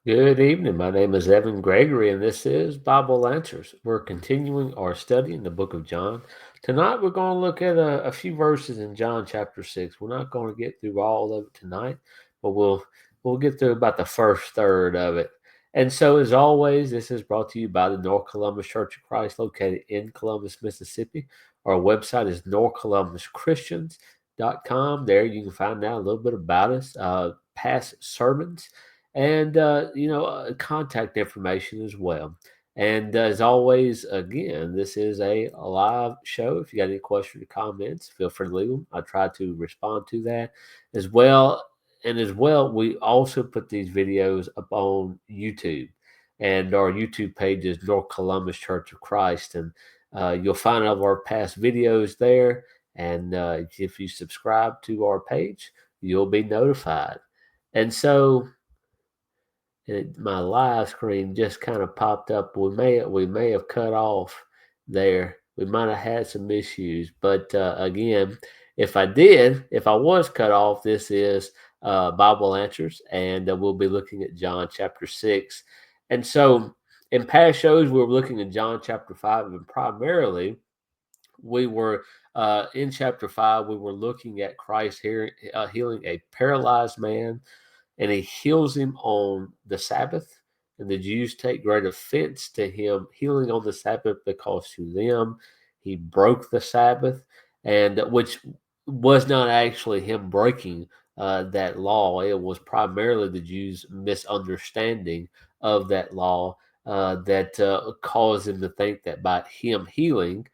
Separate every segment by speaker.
Speaker 1: Good evening. My name is Evan Gregory, and this is Bible Answers. We're continuing our study in the book of John. Tonight, we're going to look at a few verses in John chapter 6. We're not going to get through all of it tonight, but we'll get through about the first third of it. And so, as always, this is brought to you by the North Columbus Church of Christ, located in Columbus, Mississippi. Our website is northcolumbuschristians.com. There you can find out a little bit about us, past sermons, and contact information as well. And as always, again, this is a live show. If you got any questions or comments, feel free to leave them. I try to respond to that as well. And as well, we also put these videos up on YouTube, and our YouTube page is North Columbus Church of Christ, and you'll find all of our past videos there. And if you subscribe to our page, you'll be notified. And so my live screen just kind of popped up. We may have cut off there. We might have had some issues, but again, if I was cut off, this is Bible Answers, and we'll be looking at John chapter 6. And so, in past shows, we were looking at John chapter 5, and primarily we were in chapter 5. We were looking at Christ here healing a paralyzed man, and he heals him on the Sabbath. And the Jews take great offense to him healing on the Sabbath because to them he broke the Sabbath, and which was not actually him breaking that law. It was primarily the Jews' misunderstanding of that law that caused them to think that by him healing,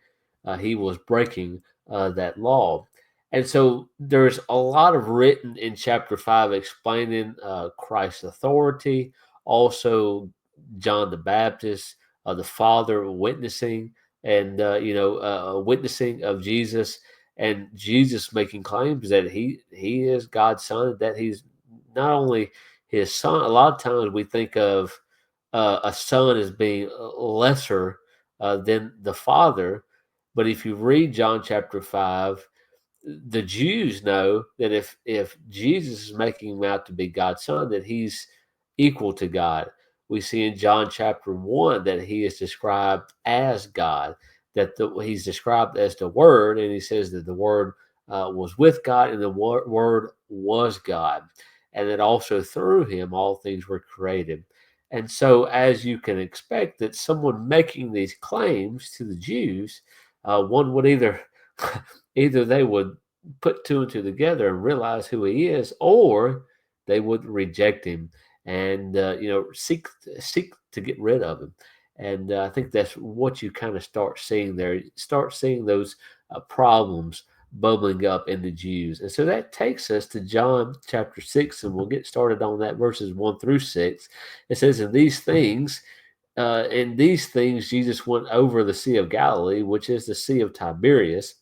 Speaker 1: he was breaking that law. And so there's a lot of written in chapter 5 explaining Christ's authority, also John the Baptist, the Father witnessing, and witnessing of Jesus, and Jesus making claims that he is God's son, that he's not only his son. A lot of times we think of a son as being lesser than the Father, but if you read John chapter 5, the Jews know that if Jesus is making him out to be God's son, that he's equal to God. We see in John chapter 1 that he is described as God, that he's described as the Word, and he says that the Word was with God, and the Word was God, and that also through him all things were created. And so, as you can expect, that someone making these claims to the Jews, one would either they would put two and two together and realize who he is, or they would reject him and seek to get rid of him. And I think that's what you kind of start seeing there. You start seeing those problems bubbling up in the Jews, and so that takes us to John chapter 6, and we'll get started on that verses 1 through 6. It says, In these things, Jesus went over the Sea of Galilee, which is the Sea of Tiberias,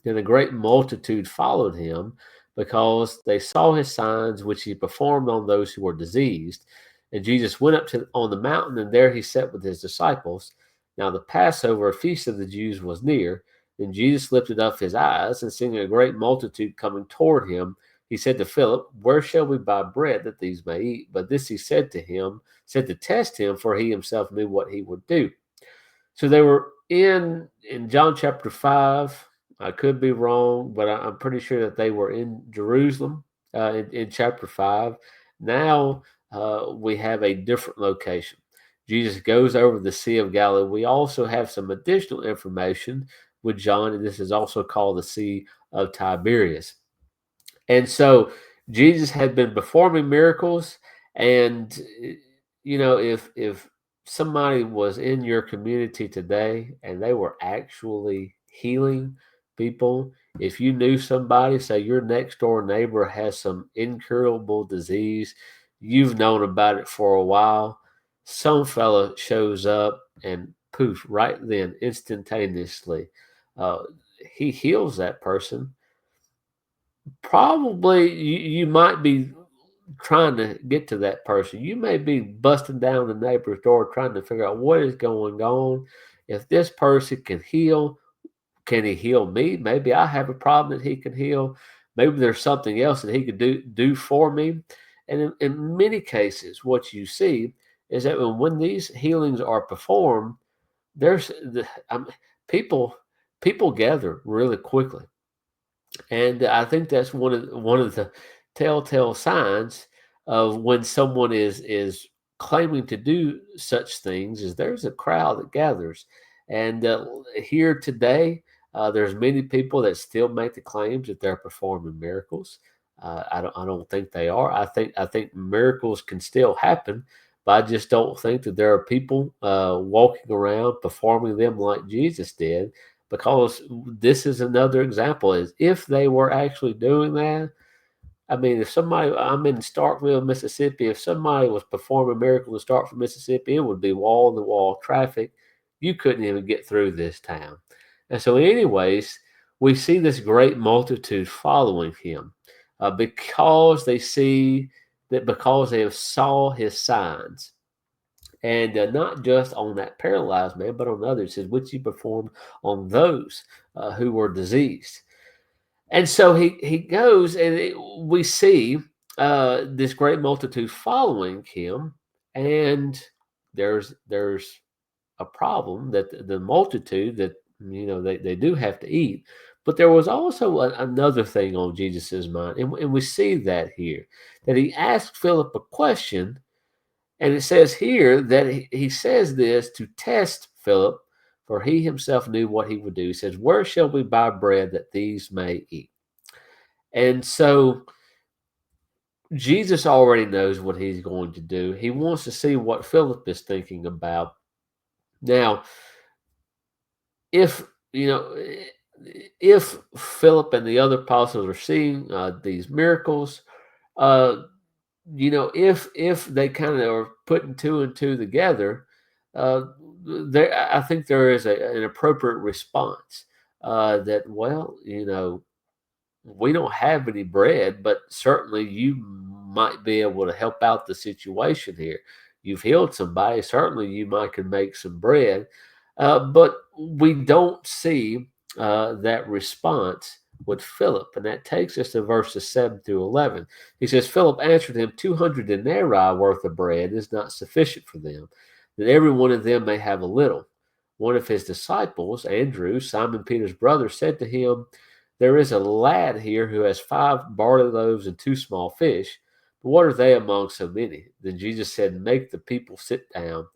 Speaker 1: and a great multitude followed him because they saw his signs which he performed on those who were diseased. And Jesus went up to on the mountain, and there he sat with his disciples. Now the Passover, a feast of the Jews, was near. Then Jesus lifted up his eyes, and seeing a great multitude coming toward him, he said to Philip, Where shall we buy bread that these may eat? But this he said to test him, for he himself knew what he would do. So they were in John chapter 5. I could be wrong, but I'm pretty sure that they were in Jerusalem in chapter 5. Now we have a different location. Jesus goes over the Sea of Galilee. We also have some additional information with John, and this is also called the Sea of Tiberias. And so Jesus had been performing miracles, and if somebody was in your community today and they were actually healing people, if you knew somebody, say your next door neighbor has some incurable disease, you've known about it for a while, some fella shows up and poof, right then, instantaneously, uh, he heals that person. Probably you might be trying to get to that person. You may be busting down the neighbor's door trying to figure out what is going on. If this person can he heal me? Maybe I have a problem that he can heal. Maybe there's something else that he could do for me. And in many cases, what you see is that when these healings are performed, there's people people gather really quickly, and I think that's one of the telltale signs of when someone is claiming to do such things is there's a crowd that gathers. And here today, there's many people that still make the claims that they're performing miracles. I don't think they are. I think miracles can still happen, but I just don't think that there are people walking around performing them like Jesus did, because this is another example. Is if they were actually doing that, I mean, if somebody, I'm in Starkville, Mississippi, if somebody was performing a miracle in Starkville, Mississippi, it would be wall to wall traffic. You couldn't even get through this town. And so, anyways, we see this great multitude following him because they see that, because they have saw his signs. And not just on that paralyzed man, but on others, says, which he performed on those who were diseased. And so he goes, and we see this great multitude following him, and there's a problem that the multitude that they do have to eat, but there was also another thing on Jesus's mind, and we see that here, that he asked Philip a question, and it says here that he says this to test Philip, for he himself knew what he would do. He says, "Where shall we buy bread that these may eat?" And so Jesus already knows what he's going to do. He wants to see what Philip is thinking about. Now, if you know, if Philip and the other apostles are seeing these miracles, uh, if they kind of are putting two and two together, uh, I think there is an appropriate response. That, well, we don't have any bread, but certainly you might be able to help out the situation here. You've healed somebody. Certainly you might can make some bread. But we don't see that response with Philip. And that takes us to verses 7 through 11. He says, Philip answered him, 200 denarii worth of bread is not sufficient for them, that every one of them may have a little. One of his disciples, Andrew, Simon Peter's brother, said to him, there is a lad here who has 5 barley loaves and 2 small fish. But what are they among so many? Then Jesus said, make the people sit down.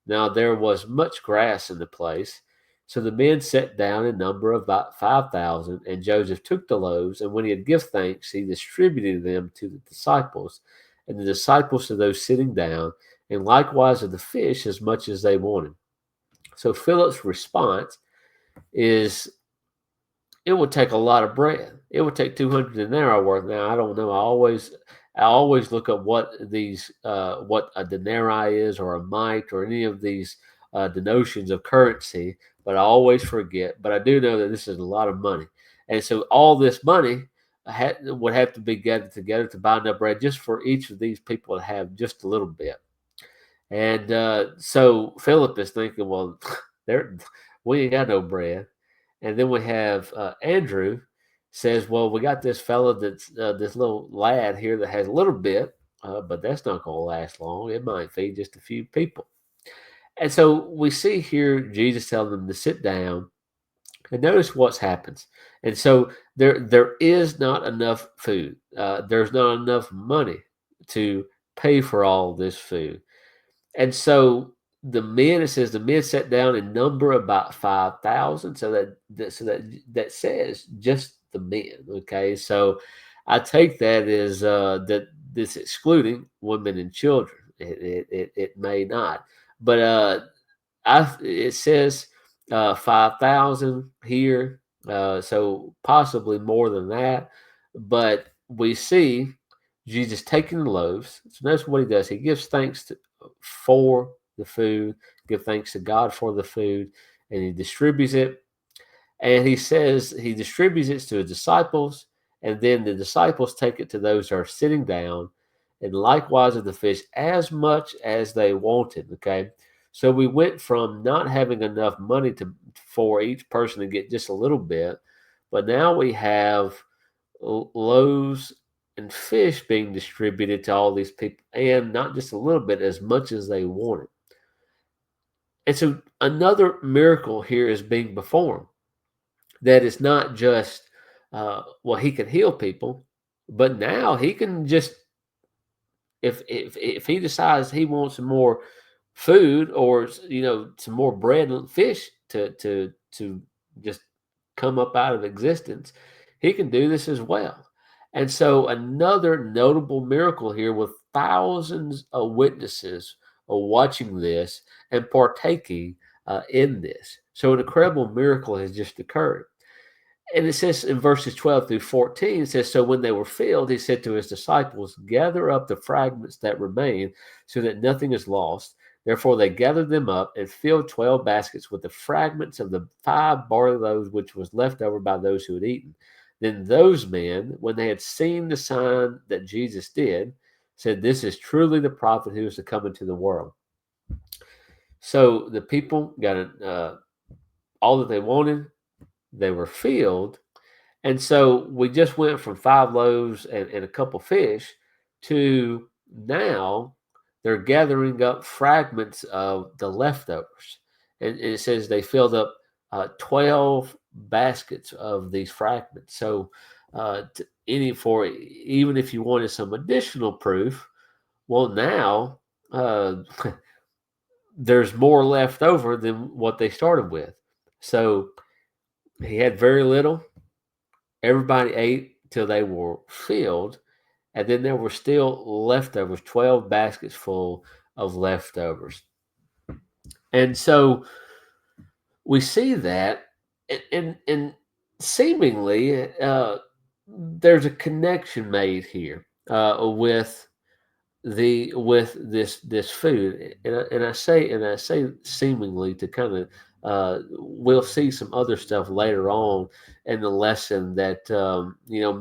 Speaker 1: Now there was much grass in the place. So the men sat down in number of about 5,000. And Joseph took the loaves, and when he had given thanks, he distributed them to the disciples, and the disciples to those sitting down, and likewise of the fish as much as they wanted. So Philip's response is, it would take a lot of bread. It would take 200 denarii worth. Now I don't know. I always look up what what a denarii is, or a mite, or any of these denotions of currency, but I always forget. But I do know that this is a lot of money, and so all this money would have to be gathered together to buy enough bread just for each of these people to have just a little bit. And so Philip is thinking, well, there we ain't got no bread. And then we have Andrew says, well, we got this fellow that's this little lad here that has a little bit, but that's not going to last long. It might feed just a few people. And so we see here Jesus telling them to sit down, and notice what happens. And so there is not enough food. There's not enough money to pay for all this food. And so it says the men sat down in number about 5,000. So that says just the men. Okay, so I take that as that this excluding women and children. It may not, but it says 5,000 here, so possibly more than that. But we see Jesus taking the loaves. So that's what he does. He gives thanks for the food, give thanks to God for the food, and he distributes it. And he says he distributes it to his disciples, and then the disciples take it to those who are sitting down, and likewise of the fish, as much as they wanted. Okay. So we went from not having enough money for each person to get just a little bit, but now we have loaves and fish being distributed to all these people, and not just a little bit, as much as they wanted. And so another miracle here is being performed. That is not just, well, he can heal people, but now he can just, if he decides he wants some more food, or some more bread and fish to just come up out of existence, he can do this as well. And so another notable miracle here, with thousands of witnesses watching this and partaking in this. So an incredible miracle has just occurred. And it says in verses 12 through 14, it says, "So when they were filled, he said to his disciples, 'Gather up the fragments that remain, so that nothing is lost.' Therefore they gathered them up and filled 12 baskets with the fragments of the 5 barley loaves which was left over by those who had eaten. Then those men, when they had seen the sign that Jesus did, said, 'This is truly the prophet who is to come into the world.'" So the people got all that they wanted. They were filled. And so we just went from 5 loaves and a couple fish to now they're gathering up fragments of the leftovers. And it says they filled up 12 baskets of these fragments. So even if you wanted some additional proof, well, now there's more left over than what they started with. So he had very little. Everybody ate till they were filled, and then there were still leftovers, 12 baskets full of leftovers. And so we see that, and seemingly there's a connection made here with this food, and I say seemingly to kind of, we'll see some other stuff later on in the lesson that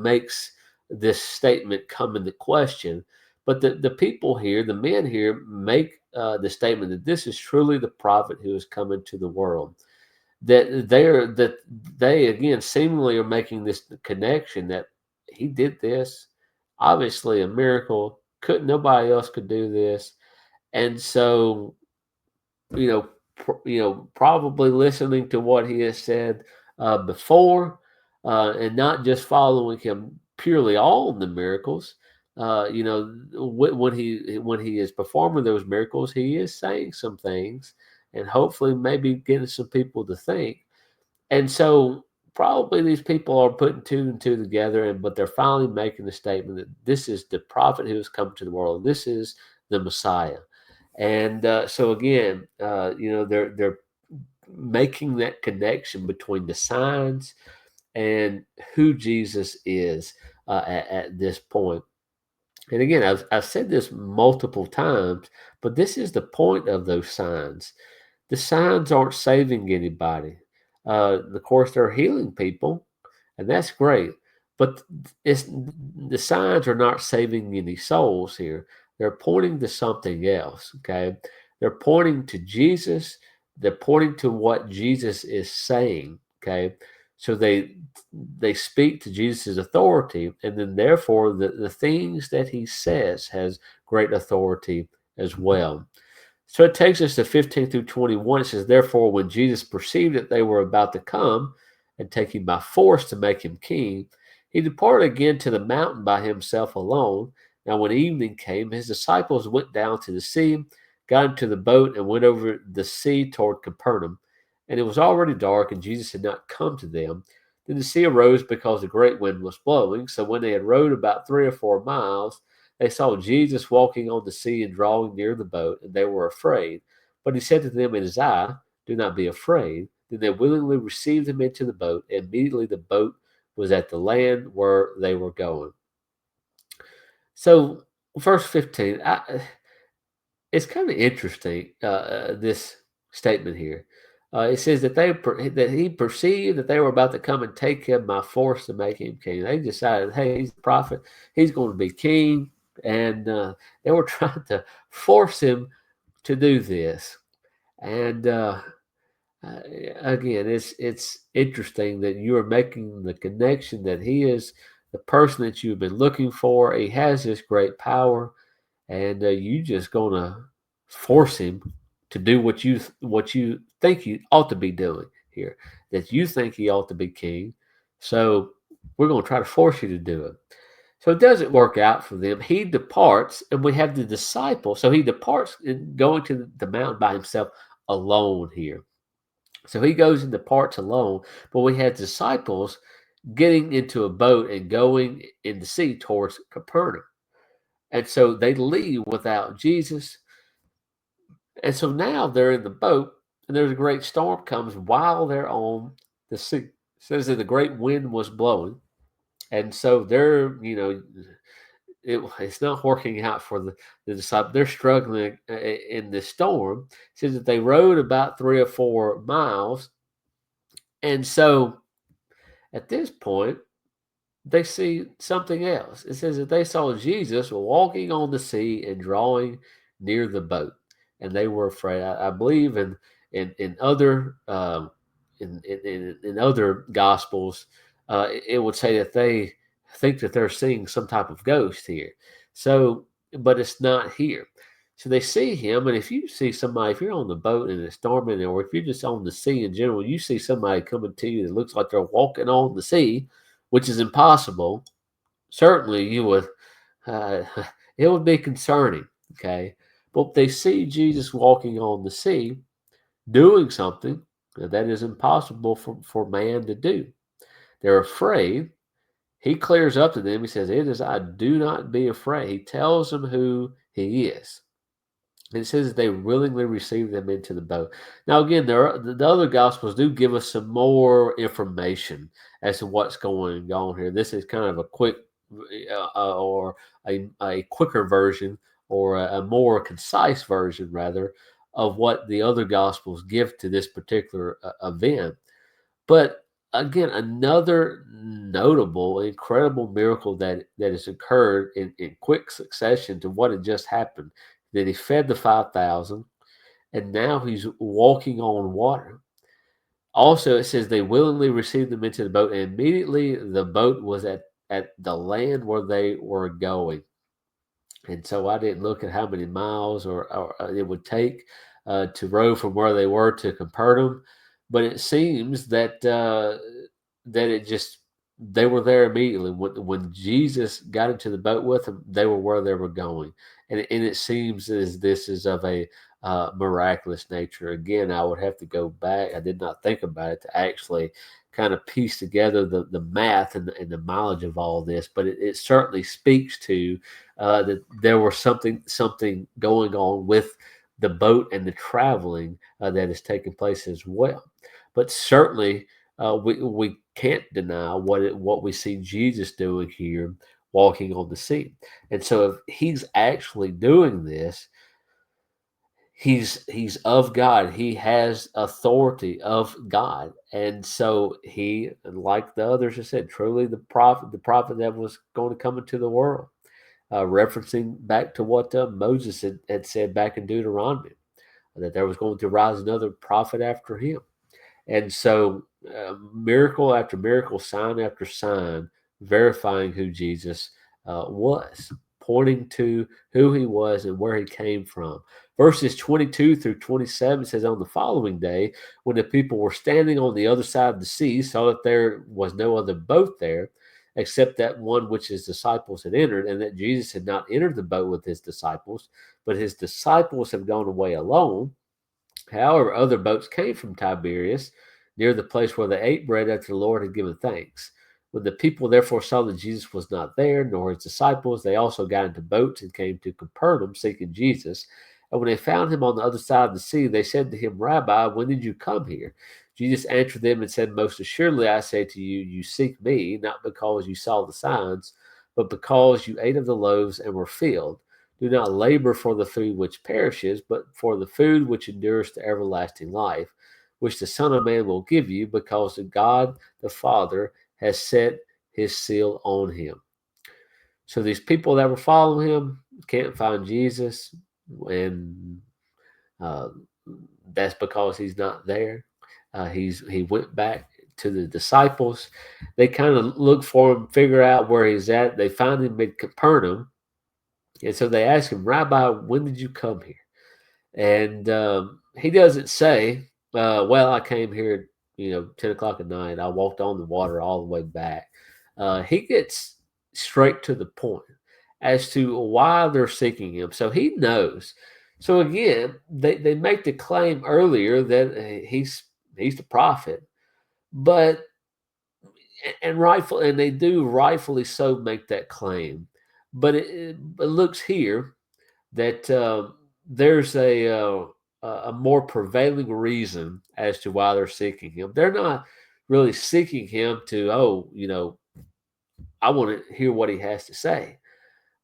Speaker 1: makes this statement come into question. But the people here, the men here, make the statement that this is truly the prophet who is coming to the world. That they again seemingly are making this connection that he did this, obviously a miracle. Couldn't Nobody else could do this. And so probably listening to what he has said before, and not just following him purely on the miracles. When he is performing those miracles, he is saying some things, and hopefully maybe getting some people to think. And so probably these people are putting two and two together, but they're finally making the statement that this is the prophet who has come to the world. This is the Messiah. And so again, they're making that connection between the signs and who Jesus is at this point. And again, I've said this multiple times, but this is the point of those signs. The signs aren't saving anybody. Of course, they're healing people, and that's great. But the signs are not saving any souls here. They're pointing to something else. Okay, they're pointing to Jesus. They're pointing to what Jesus is saying. Okay, so they speak to Jesus' authority, and then therefore the things that he says has great authority as well. So it takes us to 15 through 21. It says, "Therefore, when Jesus perceived that they were about to come and take him by force to make him king, he departed again to the mountain by himself alone. Now, when evening came, his disciples went down to the sea, got into the boat, and went over the sea toward Capernaum. And it was already dark, and Jesus had not come to them. Then the sea arose because a great wind was blowing. So when they had rowed about 3 or 4 miles, they saw Jesus walking on the sea and drawing near the boat, and they were afraid. But he said to them, 'It is I, do not be afraid.' Then they willingly received him into the boat. And immediately the boat was at the land where they were going." So, verse 15, it's kind of interesting, this statement here. It says that that he perceived that they were about to come and take him by force to make him king. They decided, hey, he's a prophet, he's going to be king, and they were trying to force him to do this. And again, it's interesting that you are making the connection that he is the person that you've been looking for. He has this great power, and you just gonna force him to do what you think he ought to be doing here. That you think he ought to be king. So we're gonna try to force you to do it. So it doesn't work out for them. He departs, and we have the disciple. So he departs and going to the mountain by himself alone here. So he goes and departs alone, but we have disciples getting into a boat and going in the sea towards Capernaum. And so they leave without Jesus. And so now they're in the boat, and there's a great storm comes while they're on the sea. It says that the great wind was blowing. And so they're, it's not working out for the disciples. They're struggling in the storm. It says that they rowed about 3 or 4 miles. And so at this point, they see something else. It says that they saw Jesus walking on the sea and drawing near the boat, and they were afraid. I believe in other in other gospels, it would say that they think that they're seeing some type of ghost here. So, but it's not here. So they see him, and if you see somebody, if you're on the boat and it's storming, or if you're just on the sea in general, you see somebody coming to you that looks like they're walking on the sea, which is impossible. Certainly, you would. Uh, it would be concerning. Okay, but they see Jesus walking on the sea, doing something that is impossible for man to do. They're afraid. He clears up to them. He says, "It is I. Do not be afraid." He tells them who he is. And it says that they willingly received them into the boat. Now, again, the other gospels do give us some more information as to what's going on here. This is kind of a quick or a quicker version, or a more concise version, rather, of what the other gospels give to this particular event. But again, another notable, incredible miracle that has occurred in quick succession to what had just happened. That he fed the 5,000, and now he's walking on water. Also, it says they willingly received them into the boat, and immediately the boat was at the land where they were going. And so I didn't look at how many miles or it would take to row from where they were to Capernaum, but it seems that it just they were there immediately when Jesus got into the boat with them. They were where they were going, and it seems as this is of a miraculous nature. Again, I would have to go back. I did not think about it to actually kind of piece together the math and the mileage of all this, but it certainly speaks to that there was something going on with the boat and the traveling that is taking place as well. But certainly, we can't deny what we see Jesus doing here, walking on the sea. And so, if he's actually doing this, he's of God. He has authority of God, and so he, like the others have said, truly the prophet that was going to come into the world, referencing back to what Moses had said back in Deuteronomy, that there was going to rise another prophet after him. And so, miracle after miracle, sign after sign, verifying who Jesus was, pointing to who he was and where he came from. Verses 22 through 27 says, on the following day, when the people were standing on the other side of the sea, saw that there was no other boat there except that one which his disciples had entered, and that Jesus had not entered the boat with his disciples, but his disciples had gone away alone. However, other boats came from Tiberias, near the place where they ate bread after the Lord had given thanks. When the people therefore saw that Jesus was not there, nor his disciples, they also got into boats and came to Capernaum, seeking Jesus. And when they found him on the other side of the sea, they said to him, Rabbi, when did you come here? Jesus answered them and said, most assuredly I say to you, you seek me, not because you saw the signs, but because you ate of the loaves and were filled. Do not labor for the food which perishes, but for the food which endures to everlasting life, which the Son of Man will give you, because God the Father has set his seal on him. So these people that were following him can't find Jesus, and uh, that's because he's not there. He went back to the disciples. They kind of look for him, figure out where he's at. They find him in Capernaum, and so they ask him, Rabbi, when did you come here? And he doesn't say, well, I came here, 10 o'clock at night. I walked on the water all the way back. He gets straight to the point as to why they're seeking him. So he knows. So again, they make the claim earlier that he's the prophet, but and they do rightfully so make that claim. But it looks here that there's a more prevailing reason as to why they're seeking him. They're not really seeking him to, I want to hear what he has to say.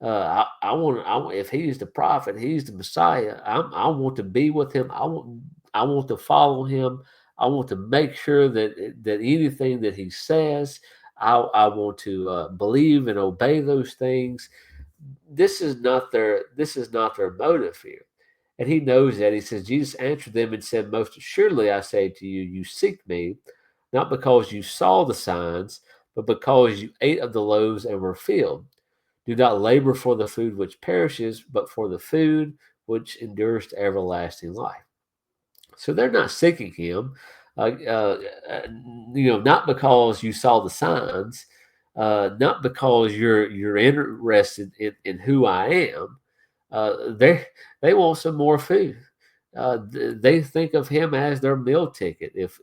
Speaker 1: If he's the prophet, he's the Messiah. I want to be with him. I want to follow him. I want to make sure that anything that he says, I want to believe and obey those things. This is not their motive here. And he knows that. He says, Jesus answered them and said, most assuredly I say to you, you seek me, not because you saw the signs, but because you ate of the loaves and were filled. Do not labor for the food which perishes, but for the food which endures to everlasting life. So they're not seeking him, not because you saw the signs, not because you're interested in who I am. They want some more food. They think of him as their meal ticket. If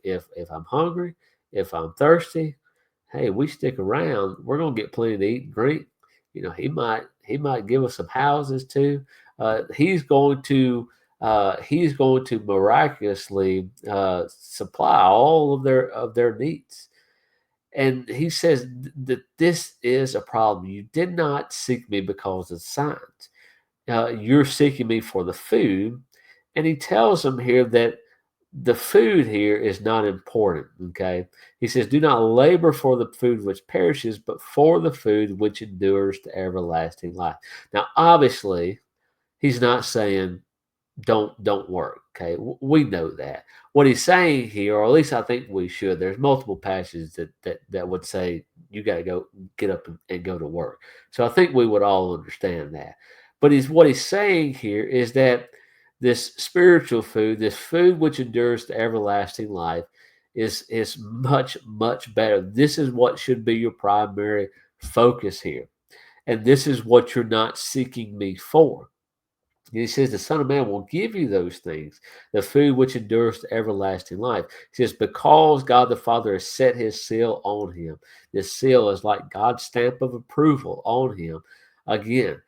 Speaker 1: I'm hungry, if I'm thirsty, hey, we stick around. We're gonna get plenty to eat and drink. He might give us some houses too. He's going to miraculously supply all of their needs. And he says that this is a problem. You did not seek me because of signs. You're seeking me for the food. And he tells them here that the food here is not important. Okay. He says, do not labor for the food which perishes, but for the food which endures to everlasting life. Now, obviously, he's not saying don't work. Okay. We know that. What he's saying here, or at least I think we should, there's multiple passages that would say you got to go get up and go to work. So I think we would all understand that. But what he's saying here is that this spiritual food, this food which endures to everlasting life, is much, much better. This is what should be your primary focus here. And this is what you're not seeking me for. And he says, the Son of Man will give you those things, the food which endures to everlasting life. He says, because God the Father has set his seal on him. This seal is like God's stamp of approval on him. Again,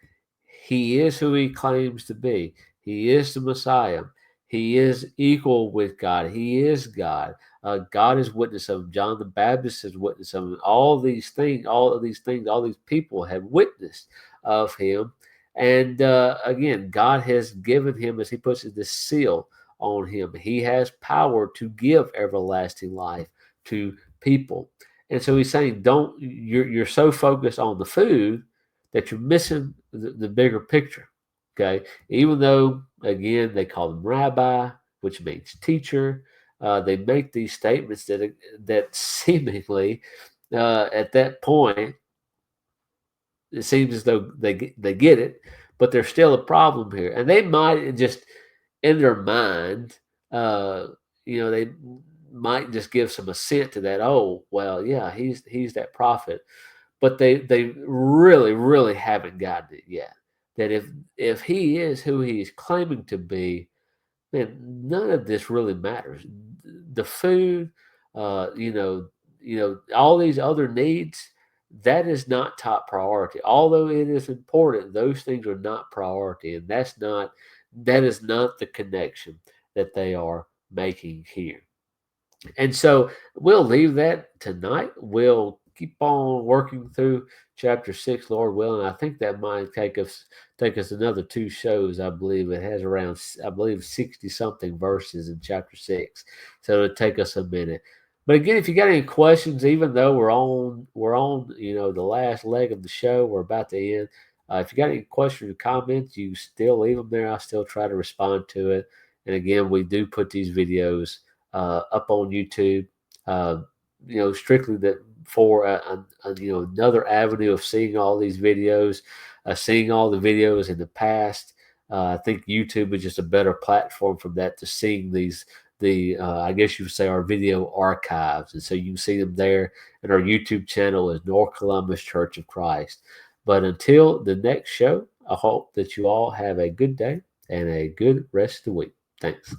Speaker 1: he is who he claims to be. He is the Messiah. He is equal with God. He is God. God is witness of him. John the Baptist is witness of him. All of these things, all these people have witnessed of him. And again, God has given him, as he puts it, this seal on him. He has power to give everlasting life to people. And so he's saying, you're so focused on the food that you're missing the bigger picture. Okay. Even though, again, they call him rabbi, which means teacher. They make these statements that seemingly at that point, it seems as though they get it, but there's still a problem here, and they might just in their mind, uh, they might just give some assent to that. Oh, well, yeah, he's that prophet, but they really really haven't gotten it yet. That if he is who he's claiming to be, man, none of this really matters. The food, all these other needs, that is not top priority. Although it is important, those things are not priority, and that is not the connection that they are making here. And so we'll leave that tonight. We'll keep on working through chapter 6, Lord willing. I think that might take us another two shows. I believe it has around, I believe, 60 something verses in chapter 6. So it'll take us a minute. But again, if you got any questions, even though we're on the last leg of the show, we're about to end. If you got any questions or comments, you still leave them there. I still try to respond to it. And again, we do put these videos up on YouTube. strictly that for another avenue of seeing all these videos, seeing all the videos in the past. I think YouTube is just a better platform from that to seeing I guess you would say, our video archives, and so you can see them there. And our YouTube channel is North Columbus Church of Christ. But until the next show, I hope that you all have a good day and a good rest of the week. Thanks.